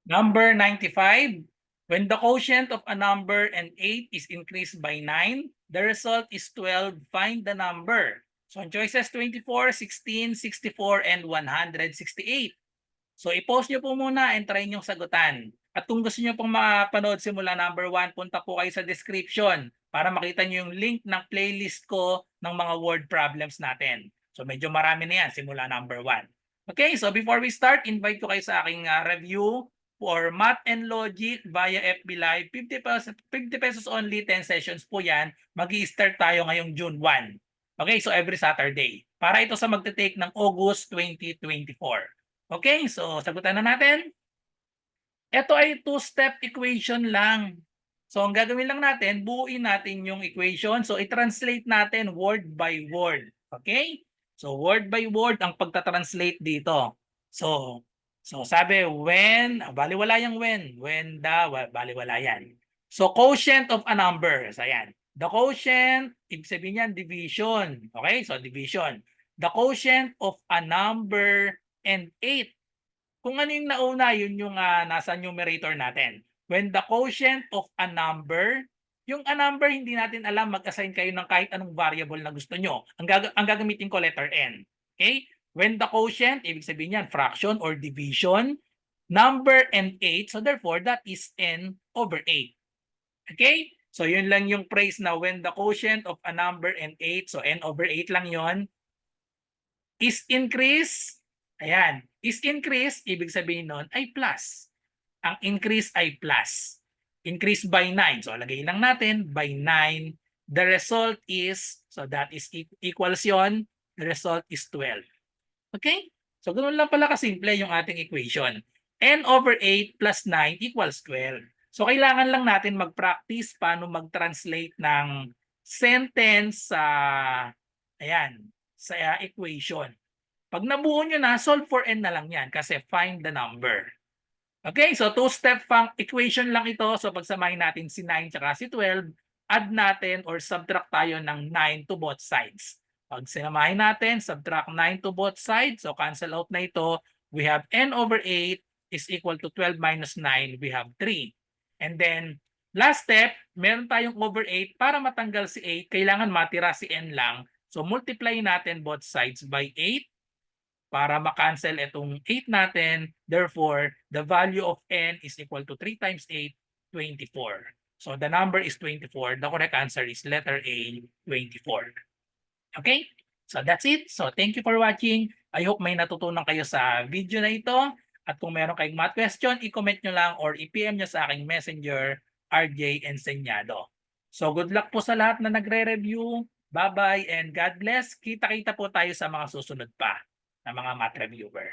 Number 95. When the quotient of a number and 8 is increased by 9, the result is 12. Find the number. So ang choices 24, 16, 64, and 168. So i-post nyo po muna and try nyong sagutan. At kung gusto nyo pong mapanood simula number 1, punta po kayo sa description para makita nyo yung link ng playlist ko ng mga word problems natin. So medyo marami na yan simula number 1. Okay, so before we start, invite ko kayo sa aking review for Math and Logic via FB Live. 50 pesos only, 10 sessions po yan. Mag-i-start tayo ngayong June 1. Okay, so every Saturday. Para ito sa magte-take ng August 2024. Okay, so sagutan na natin. Ito ay two-step equation lang. So ang gagawin lang natin, buuin natin yung equation. So i-translate natin word by word. Okay? So word by word ang pagta-translate dito. So sabi when, baliwala yung when baliwala yan. So quotient of a number. So ayan. The quotient, ibig sabihin yan, division. Okay? So division. The quotient of a number and 8. Kung ano yung nauna, yun yung nasa numerator natin. When the quotient of a number, yung a number, hindi natin alam, mag-assign kayo ng kahit anong variable na gusto nyo. Ang gagamitin ko, letter N. Okay? When the quotient, ibig sabihin yan, fraction or division, number and 8, so therefore, that is N over 8. Okay? So yun lang yung phrase na when the quotient of a number and 8, so N over 8 lang yon, is increase. Ayan. Is increase, ibig sabihin nun ay plus. Ang increase ay plus. Increase by 9. So, lagay lang natin by 9. The result is, so that is equals yon. The result is 12. Okay? So, ganoon lang pala kasimple yung ating equation. N over 8 plus 9 equals 12. So, kailangan lang natin mag-practice paano mag-translate ng sentence sa, ayan, sa equation. Pag nabuo nyo na, solve for n na lang yan kasi find the number. Okay, so two-step equation lang ito. So pagsamahin natin si 9 at si 12, add natin or subtract tayo ng 9 to both sides. Pag sinamahin natin, subtract 9 to both sides. So cancel out na ito. We have n over 8 is equal to 12 minus 9. We have 3. And then, last step, meron tayong over 8. Para matanggal si 8, kailangan matira si n lang. So multiply natin both sides by 8. Para ma-cancel itong 8 natin. Therefore, the value of n is equal to 3 times 8, 24. So the number is 24. The correct answer is letter A, 24. Okay? So that's it. So thank you for watching. I hope may natutunan kayo sa video na ito. At kung meron kayong math question, i-comment nyo lang or i-PM nyo sa aking messenger, RJ Enseñado. So good luck po sa lahat na nagre-review. Bye-bye and God bless. Kita-kita po tayo sa mga susunod pa na mga math reviewer.